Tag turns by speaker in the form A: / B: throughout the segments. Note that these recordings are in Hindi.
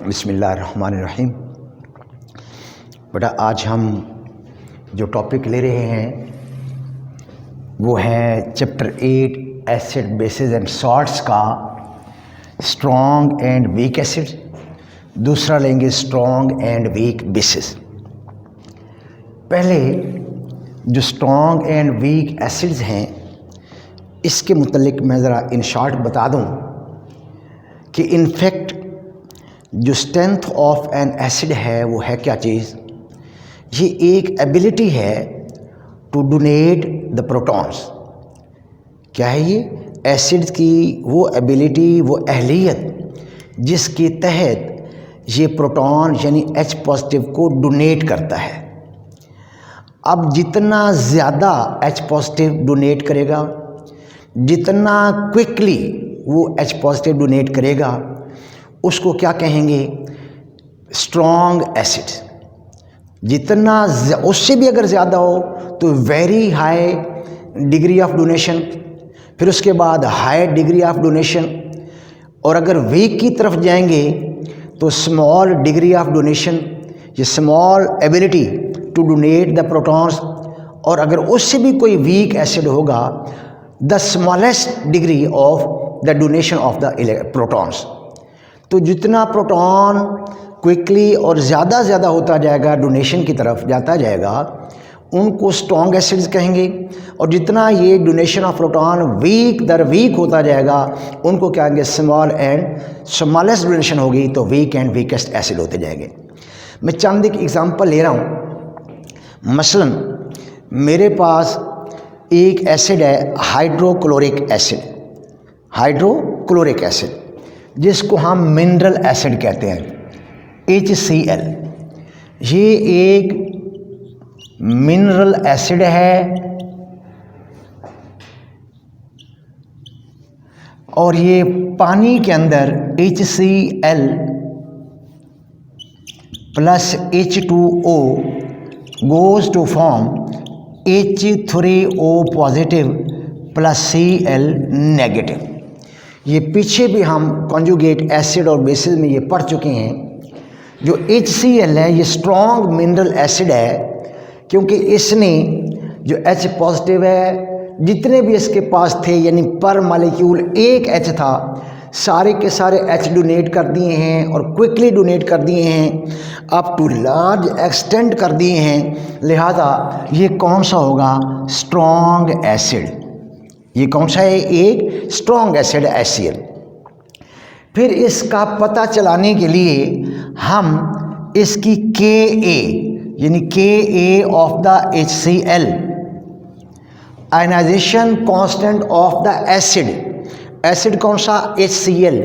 A: बिस्मिल्लाहिर्रहमानिर्रहीम। बेटा आज हम जो टॉपिक ले रहे हैं वो है chapter 8 acid basis and salts का स्ट्रॉन्ग एंड वीक एसिड, दूसरा लेंगे स्ट्रॉन्ग एंड वीक बेसिस। पहले जो स्ट्रॉन्ग एंड वीक एसिड्स हैं इसके मुतल्लिक मैं ज़रा इन शॉर्ट बता दूं कि इनफैक्ट जो स्ट्रेंथ ऑफ एन एसिड है वो है क्या चीज़, ये एक एबिलिटी है टू डोनेट द प्रोटॉन्स। क्या है ये? एसिड की वो एबिलिटी, वो अहलियत जिसके तहत ये प्रोटॉन यानी H पॉजिटिव को डोनेट करता है। अब जितना ज़्यादा H पॉजिटिव डोनेट करेगा, जितना क्विकली वो H पॉजिटिव डोनेट करेगा, उसको क्या कहेंगे? Strong acid. जितना उससे भी अगर ज़्यादा हो तो very high degree of donation, फिर उसके बाद हाई डिग्री ऑफ डोनेशन, और अगर वीक की तरफ जाएंगे तो स्मॉल डिग्री ऑफ डोनेशन, ये small ability to donate the protons. और अगर उससे भी कोई वीक एसिड होगा, the smallest degree of the donation of the protons. तो जितना प्रोटॉन क्विकली और ज़्यादा होता जाएगा, डोनेशन की तरफ जाता जाएगा, उनको स्ट्रॉन्ग एसिड्स कहेंगे। और जितना ये डोनेशन ऑफ प्रोटॉन वीक दर वीक होता जाएगा, उनको क्या कहेंगे? स्मॉल एंड स्मॉलेस्ट डोनेशन होगी तो वीक एंड वीकेस्ट एसिड होते जाएंगे। मैं चंद एक एग्जांपल ले रहा हूँ। मसलन मेरे पास एक एसिड है हाइड्रोक्लोरिक एसिड, हाइड्रोक्लोरिक एसिड जिसको हम मिनरल एसिड कहते हैं, HCl। ये एक मिनरल एसिड है और ये पानी के अंदर HCl plus H2O goes to form H3O positive plus Cl negative. ये पीछे भी हम कॉन्जुगेट एसिड और बेसिस में ये पढ़ चुके हैं। जो HCl है ये स्ट्रॉन्ग मिनरल एसिड है, क्योंकि इसने जो H पॉजिटिव है, जितने भी इसके पास थे यानी पर मालिक्यूल एक H था, सारे के सारे H डोनेट कर दिए हैं और क्विकली डोनेट कर दिए हैं, अप टू लार्ज एक्सटेंड कर दिए हैं। लिहाजा ये कौन सा होगा? Strong acid. ये कौन सा है? एक स्ट्रॉन्ग एसिड HCl। फिर इसका पता चलाने के लिए हम इसकी Ka यानी Ka of the HCl, ionization constant of the acid, acid कौन सा? HCl,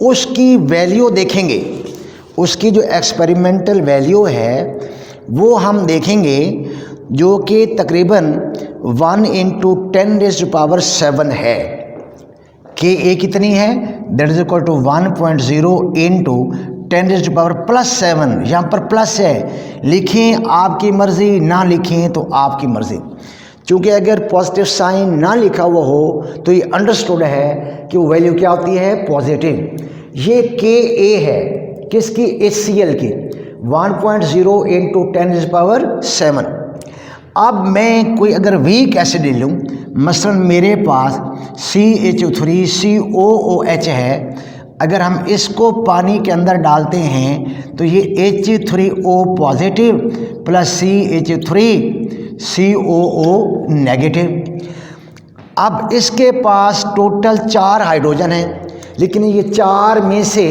A: उसकी वैल्यू देखेंगे। उसकी जो एक्सपेरिमेंटल वैल्यू है वो हम देखेंगे, जो कि तकरीबन 1 × 10⁻7 है। Ka कितनी है? That is equal to 1.0 × 10⁻+7। यहाँ पर प्लस है, लिखें आपकी मर्ज़ी, ना लिखें तो आपकी मर्ज़ी। क्योंकि अगर पॉजिटिव साइन ना लिखा हुआ हो तो ये अंडरस्टूड है कि वो वैल्यू क्या होती है? पॉजिटिव। ये Ka है किसकी? HCl की, 1.0 × 10⁻7। अब मैं कोई अगर वीक एसिड ले लूँ, मसलन मेरे पास CH3COOH है, अगर हम इसको पानी के अंदर डालते हैं तो ये H3O positive plus CH3COO negative. अब इसके पास टोटल 4 हाइड्रोजन हैं, लेकिन ये 4 में से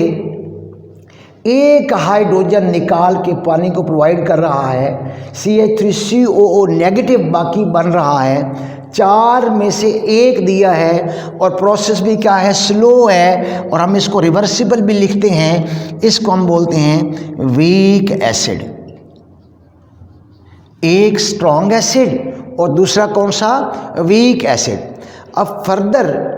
A: एक हाइड्रोजन निकाल के पानी को प्रोवाइड कर रहा है, CH3COO नेगेटिव बाकी बन रहा है। 4 में से एक दिया है और प्रोसेस भी क्या है? स्लो है, और हम इसको रिवर्सिबल भी लिखते हैं। इसको हम बोलते हैं वीक एसिड। एक स्ट्रॉन्ग एसिड और दूसरा कौन सा? Weak acid. अब फर्दर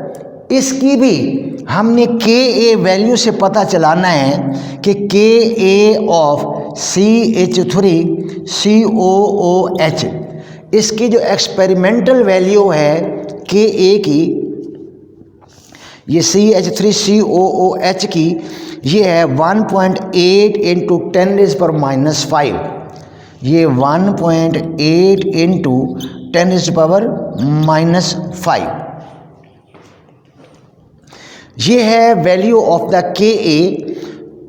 A: इसकी भी हमने Ka वैल्यू से पता चलाना है कि Ka ऑफ CH3COOH, इसकी जो एक्सपेरिमेंटल वैल्यू है Ka की, ये CH3COOH की ये है 1.8 इंटू 10⁻⁵, ये 1.8 इंटू 10⁻⁵। ये है वैल्यू ऑफ द Ka,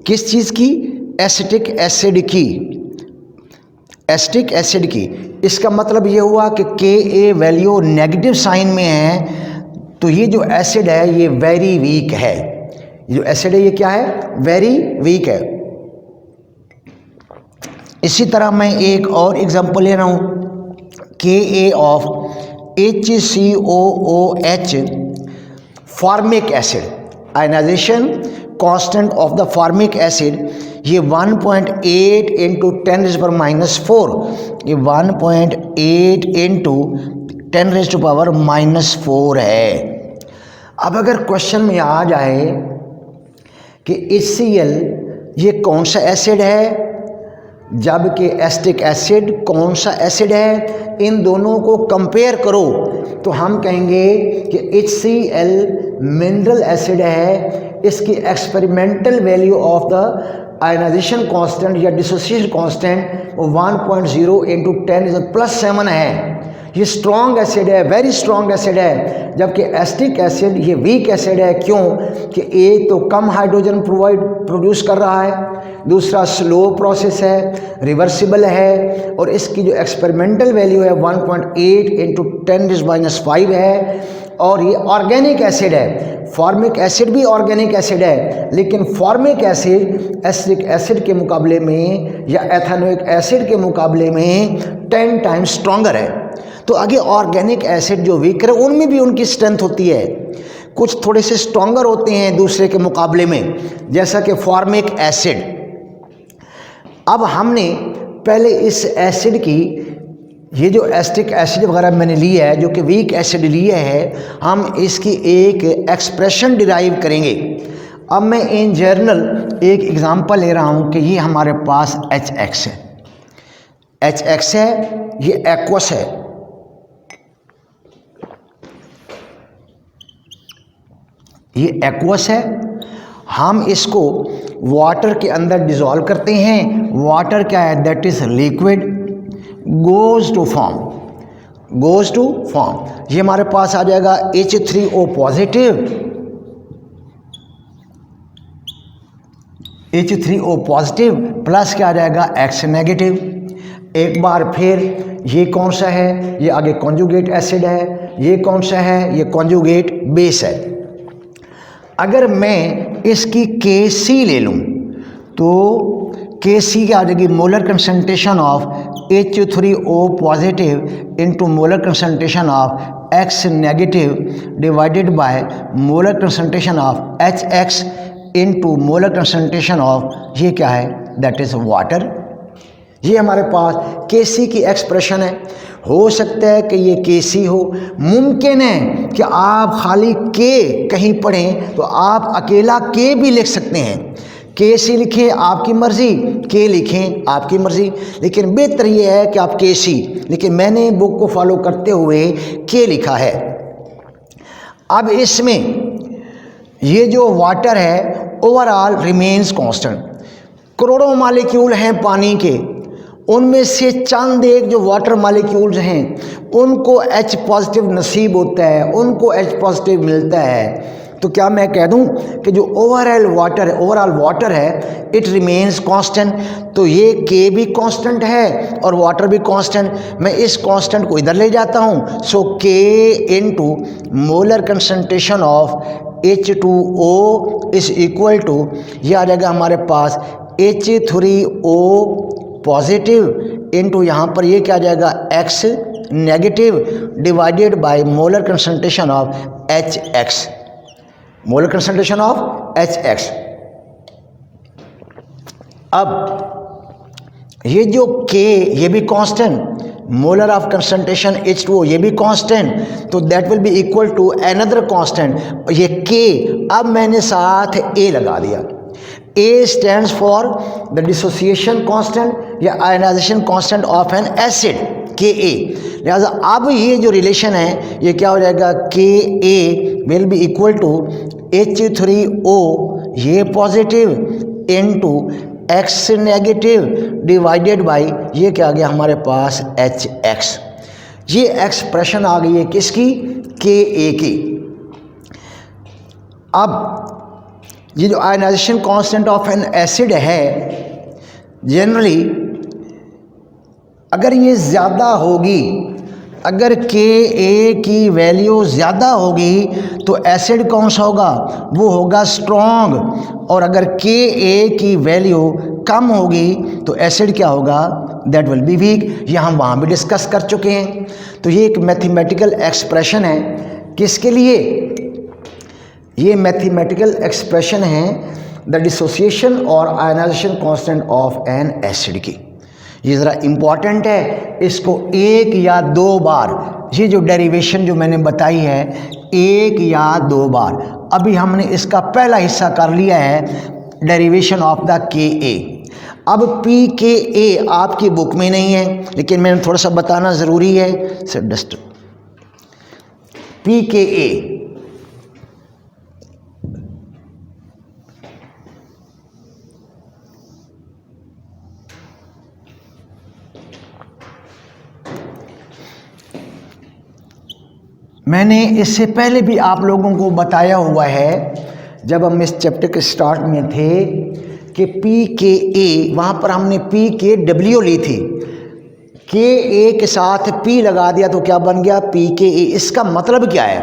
A: किस चीज़ की? एसिटिक एसिड की, एसिटिक एसिड की। इसका मतलब ये हुआ कि Ka वैल्यू नेगेटिव साइन में है, तो ये जो एसिड है ये वेरी वीक है। ये जो एसिड है ये क्या है? वेरी वीक है। इसी तरह मैं एक और एग्जांपल ले रहा हूँ, Ka of HCOOH formic acid, ionization constant of the formic acid, ये 1.8 इंटू 10⁻⁴, ये 1.8 इंटू 10⁻⁴ है। अब अगर क्वेश्चन में आ जाए कि HCl ये कौन सा एसिड है, जबकि एसिटिक एसिड कौन सा एसिड है, इन दोनों को कंपेयर करो तो हम कहेंगे कि HCl मिनरल एसिड है। इसकी experimental value of the ionization constant या डिसोसिएशन कांस्टेंट 1.0 इंटू 10⁻7 है। ये स्ट्रॉन्ग एसिड है, वेरी स्ट्रॉन्ग एसिड है, जबकि एसिटिक एसिड ये वीक एसिड है। क्यों? कि एक तो कम हाइड्रोजन प्रोड्यूस कर रहा है, दूसरा स्लो प्रोसेस है, रिवर्सिबल है, और इसकी जो एक्सपेरिमेंटल वैल्यू है 1.8 इंटू 10⁻⁵ है। और ये ऑर्गेनिक एसिड है। फॉर्मिक एसिड भी ऑर्गेनिक एसिड है, लेकिन फॉर्मिक एसिड एसिटिक एसिड के मुकाबले में या एथेनोइक एसिड के मुकाबले में 10 टाइम्स स्ट्रॉन्गर है। तो आगे ऑर्गेनिक एसिड जो वीकर है उनमें भी उनकी स्ट्रेंथ होती है, कुछ थोड़े से स्ट्रॉन्गर होते हैं दूसरे के मुकाबले में, जैसा कि फॉर्मिक एसिड। अब हमने पहले इस एसिड की, ये जो एसिटिक एसिड वगैरह मैंने लिया है जो कि वीक एसिड लिया है, हम इसकी एक एक्सप्रेशन डिराइव करेंगे। अब मैं इन जनरल एक एग्जांपल ले रहा हूँ कि ये हमारे पास HX है, HX है, ये एक्वस है, ये एक्वस है। हम इसको वाटर के अंदर डिज़ोल्व करते हैं। वाटर क्या है? That is liquid, goes to form, goes to form. ये हमारे पास आ जाएगा H3O positive, H3O positive plus क्या आ जाएगा? X negative. एक बार फिर ये कौन सा है? ये आगे कॉन्जुगेट एसिड है। ये कौन सा है? ये कॉन्जुगेट बेस है। अगर मैं इसकी Kc ले लूँ तो Kc क्या आ जाएगी? Molar concentration of H3O positive into molar concentration of X negative divided by molar concentration of HX into molar concentration of, ये क्या है? That is water. ये हमारे पास Kc की एक्सप्रेशन है। हो सकता है कि ये Kc हो, मुमकिन है कि आप खाली K कहीं पढ़ें तो आप अकेला K भी लिख सकते हैं। Kc लिखें आपकी मर्ज़ी, K लिखें आपकी मर्ज़ी, लेकिन बेहतर ये है कि आप Kc, लेकिन मैंने बुक को फॉलो करते हुए K लिखा है। अब इसमें ये जो वाटर है ओवरऑल रिमेन्स कांस्टेंट। करोड़ों मॉलिक्यूल हैं पानी के, उनमें से चंद एक जो वाटर मॉलिक्यूल्स हैं उनको H पॉजिटिव नसीब होता है, उनको H पॉजिटिव मिलता है। तो क्या मैं कह दूं कि जो ओवरऑल वाटर है इट रिमेन्स कांस्टेंट। तो ये K भी कांस्टेंट है और वाटर भी कांस्टेंट। मैं इस कांस्टेंट को इधर ले जाता हूं, so K into molar concentration of H2O is equal to, ये आ जाएगा हमारे पास H3O पॉजिटिव इंटू यहाँ पर ये क्या आ जाएगा? X negative divided by molar concentration of HX, molar concentration of HX। अब ये जो K ये भी constant, molar of concentration H2O ये भी कांस्टेंट, तो that will be equal to another constant, ये K। अब मैंने साथ A लगा दिया। A stands for the dissociation constant या ionisation constant of an acid, Ka। लिहाजा अब ये जो रिलेशन है ये क्या हो जाएगा? Ka will be equal to H3O ये positive into X negative divided by ये क्या आ गया हमारे पास HX। ये एक्सप्रेशन आ गई है किसकी, Ka की। अब ये जो ionization constant of an acid है, जनरली अगर ये ज़्यादा होगी, अगर Ka की वैल्यू ज़्यादा होगी तो एसिड कौन सा होगा, वो होगा स्ट्रॉन्ग। और अगर Ka की वैल्यू कम होगी तो एसिड क्या होगा, दैट विल बी वीक। ये हम वहाँ भी डिस्कस कर चुके हैं। तो ये एक मैथमेटिकल एक्सप्रेशन है किसके लिए, ये मैथमेटिकल एक्सप्रेशन है द डिसोसिएशन और ionization constant of an acid की। ये ज़रा इम्पॉर्टेंट है, इसको एक या दो बार, ये जो डेरिवेशन जो मैंने बताई है एक या दो बार, अभी हमने इसका पहला हिस्सा कर लिया है डेरिवेशन ऑफ द Ka। अब pKa आपकी बुक में नहीं है लेकिन मैंने थोड़ा सा बताना ज़रूरी है। सर डस्ट pKa मैंने इससे पहले भी आप लोगों को बताया हुआ है जब हम इस चैप्टर के स्टार्ट में थे कि pKa, वहाँ पर हमने pKw ली थी, Ka के साथ P लगा दिया तो क्या बन गया pKa। इसका मतलब क्या है,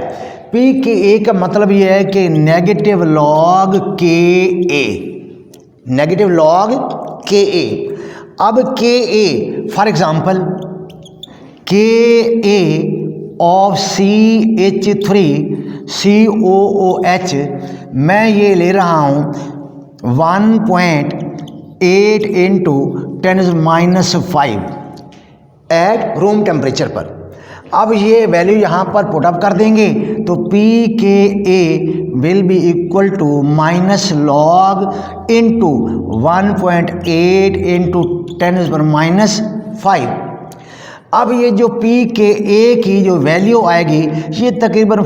A: pKa का मतलब ये है कि negative log Ka, negative log Ka। अब Ka for example Ka of CH3COOH मैं ये ले रहा हूँ 1.8 इंटू 10⁻⁵ एट रूम टेम्परेचर पर। अब ये वैल्यू यहाँ पर पुटअप कर देंगे तो pKa will be equal to minus log into 1.8 into 10⁻⁵। अब ये जो pKa की जो वैल्यू आएगी ये तकरीबन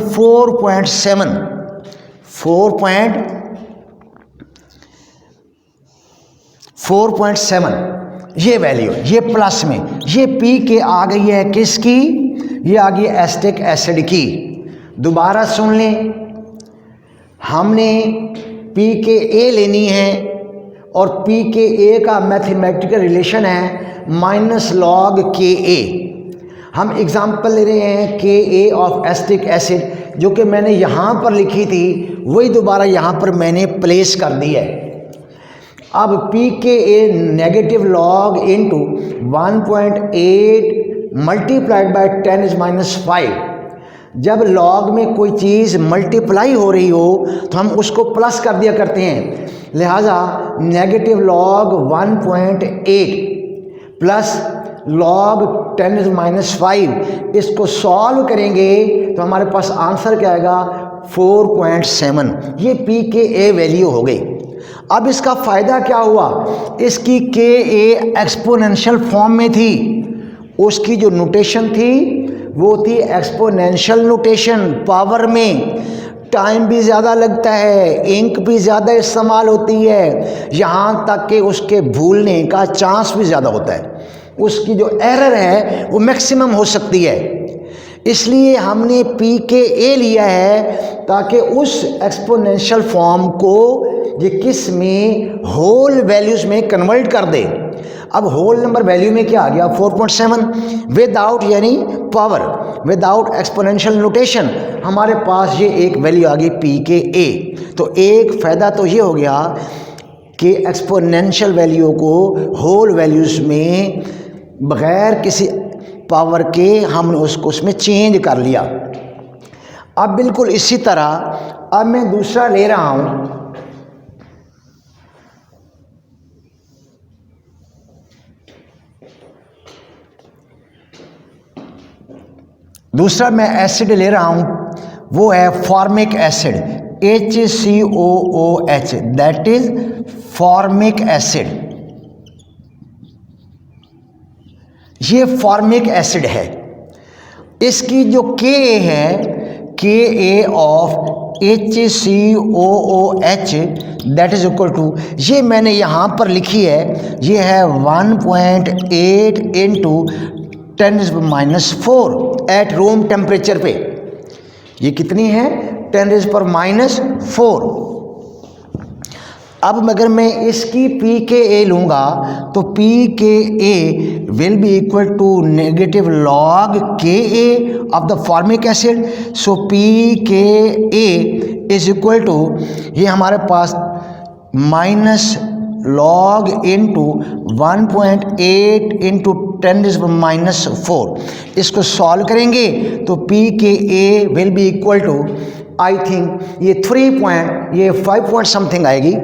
A: 4.7 ये वैल्यू है, ये प्लस में ये pK आ गई है किसकी, ये आ गई एसिटिक एसिड की। दोबारा सुन लें, हमने pKa लेनी है और pKa का मैथमेटिकल रिलेशन है माइनस लॉग Ka। हम एग्जाम्पल ले रहे हैं Ka ऑफ एसिटिक एसिड जो कि मैंने यहाँ पर लिखी थी वही दोबारा यहाँ पर मैंने प्लेस कर दी है। अब pKa negative log into 1.8 multiplied by 10⁻⁵। जब लॉग में कोई चीज़ मल्टीप्लाई हो रही हो तो हम उसको प्लस कर दिया करते हैं, लिहाजा नेगेटिव लॉग 1.8 प्लस लॉग 10⁻⁵, इसको सॉल्व करेंगे तो हमारे पास आंसर क्या आएगा 4.7। ये pKa वैल्यू हो गई। अब इसका फ़ायदा क्या हुआ, इसकी Ka एक्सपोनेंशियल फॉर्म में थी, उसकी जो नोटेशन थी वो थी एक्सपोनेंशियल नोटेशन पावर में। टाइम भी ज़्यादा लगता है, इंक भी ज़्यादा इस्तेमाल होती है, यहाँ तक कि उसके भूलने का चांस भी ज़्यादा होता है, उसकी जो एरर है वो मैक्सिमम हो सकती है। इसलिए हमने pKa लिया है ताकि उस एक्सपोनेंशियल फॉर्म को ये किस में होल वैल्यूज़ में कन्वर्ट कर दे। अब होल नंबर वैल्यू में क्या आ गया 4.7 विदाउट यानी पावर, विदाउट एक्सपोनेंशियल नोटेशन हमारे पास ये एक वैल्यू आ गई pKa। तो एक फ़ायदा तो ये हो गया कि एक्सपोनेंशियल वैल्यू को होल वैल्यूज़ में बग़ैर किसी पावर के हमने उसको उसमें चेंज कर लिया। अब बिल्कुल इसी तरह अब मैं दूसरा ले रहा हूँ, दूसरा मैं एसिड ले रहा हूँ, वो है formic acid HCOOH, that is formic acid. ये फॉर्मिक एसिड है, इसकी जो Ka है Ka of HCOOH that is equal to, ये मैंने यहाँ पर लिखी है, ये है 1.8 इंटू 10⁻⁴ एट रूम टेम्परेचर पे। ये कितनी है? 10⁻⁴। अब अगर मैं इसकी pKa लूँगा तो pKa will be equal to negative log Ka of the formic acid. So pKa is equal to, ये हमारे पास माइनस लॉग इंटू 1.8 इंटू 10⁻⁴। इसको सॉल्व करेंगे तो pKa will be equal to, I think ये 5 पॉइंट समथिंग आएगी।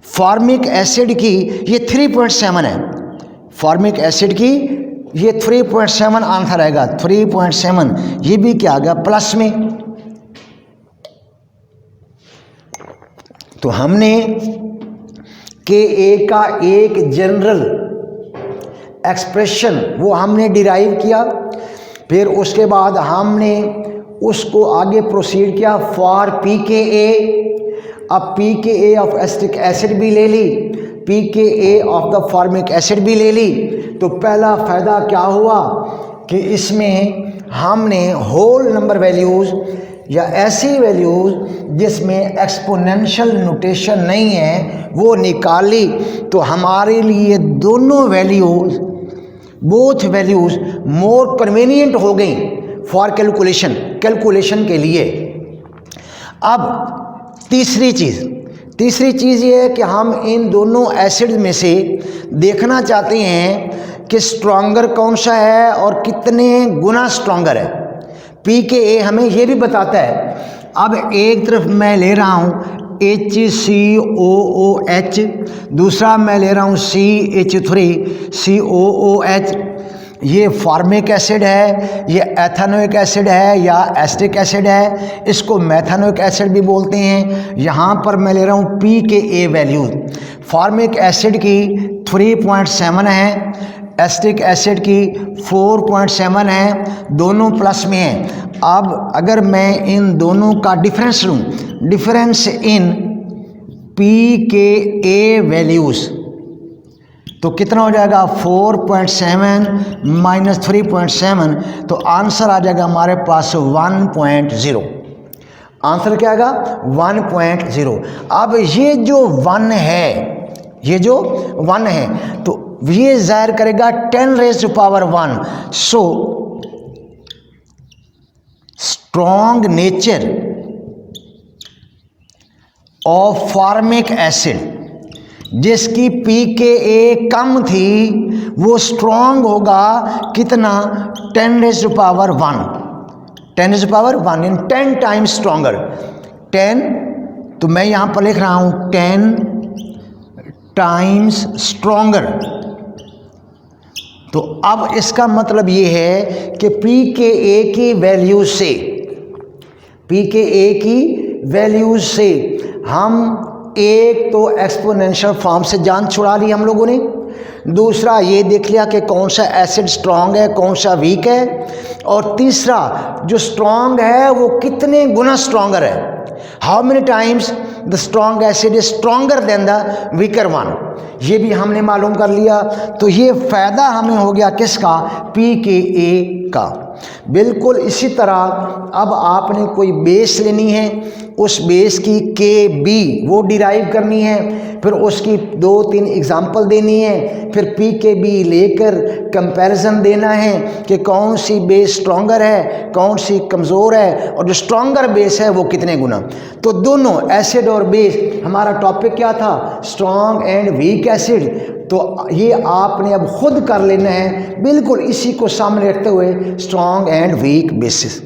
A: फॉर्मिक एसिड की ये 3.7 है, फॉर्मिक एसिड की ये 3.7 आंसर आएगा, 3.7। ये भी क्या आ गया? प्लस में। तो हमने Ka का एक जनरल एक्सप्रेशन वो हमने डिराइव किया, फिर उसके बाद हमने उसको आगे प्रोसीड किया फॉर pKa। अब pKa ऑफ एसिटिक एसिड भी ले ली, pKa of the formic acid भी ले ली। तो पहला फ़ायदा क्या हुआ कि इसमें हमने होल नंबर वैल्यूज़ या ऐसी वैल्यूज़ जिसमें एक्सपोनेंशियल नोटेशन नहीं है वो निकाली। तो हमारे लिए दोनों values, both values more convenient हो गई फॉर कैलकुलेशन के लिए। अब तीसरी चीज़ ये है कि हम इन दोनों एसिड में से देखना चाहते हैं कि स्ट्रॉन्गर कौन सा है और कितने गुना स्ट्रॉन्गर है। pKa हमें ये भी बताता है। अब एक तरफ मैं ले रहा हूँ HCOOH, दूसरा मैं ले रहा हूँ CH3COOH। ये फॉर्मिक एसिड है, ये एथेनोइक एसिड है या एसिटिक एसिड है, इसको मेथेनोइक एसिड भी बोलते हैं। यहाँ पर मैं ले रहा हूँ pKa वैल्यू। फॉर्मिक एसिड की 3.7 है, एसिटिक एसिड की 4.7 है, दोनों प्लस में हैं। अब अगर मैं इन दोनों का डिफरेंस लूँ, डिफरेंस इन pKa वैल्यूज़, तो कितना हो जाएगा? 4.7 माइनस 3.7, तो आंसर आ जाएगा हमारे पास 1.0। आंसर क्या आएगा? 1.0। अब ये जो 1 है, तो ये जाहिर करेगा 10⁻⁴। So strong nature of formic acid जिसकी pKa कम थी वो स्ट्रॉन्ग होगा कितना? 10⁻⁴। 10⁻⁴ इन 10 टाइम्स स्ट्रॉन्गर। 10, तो मैं यहाँ पर लिख रहा हूँ 10 टाइम्स स्ट्रॉन्गर। तो अब इसका मतलब ये है कि pKa की वैल्यूज से हम एक तो एक्सपोनेंशियल फॉर्म से जान छुड़ा ली हम लोगों ने, दूसरा ये देख लिया कि कौन सा एसिड स्ट्रांग है कौन सा वीक है, और तीसरा जो स्ट्रांग है वो कितने गुना स्ट्रॉन्गर है, how many times the strong acid is stronger than the weaker one, ये भी हमने मालूम कर लिया। तो ये फ़ायदा हमें हो गया किसका? pKa का। बिल्कुल इसी तरह अब आपने कोई बेस लेनी है, उस बेस की Kb वो डिराइव करनी है, फिर उसकी 2-3 एग्जाम्पल देनी है, फिर pKb लेकर कंपैरिजन देना है कि कौन सी बेस स्ट्रॉन्गर है कौन सी कमज़ोर है, और जो स्ट्रॉन्गर बेस है वो कितने गुना। तो दोनों एसिड और बेस, हमारा टॉपिक क्या था? Strong and weak acid. तो ये आपने अब खुद कर लेना है, बिल्कुल इसी को सामने रखते हुए, स्ट्रॉन्ग एंड वीक बेसिस।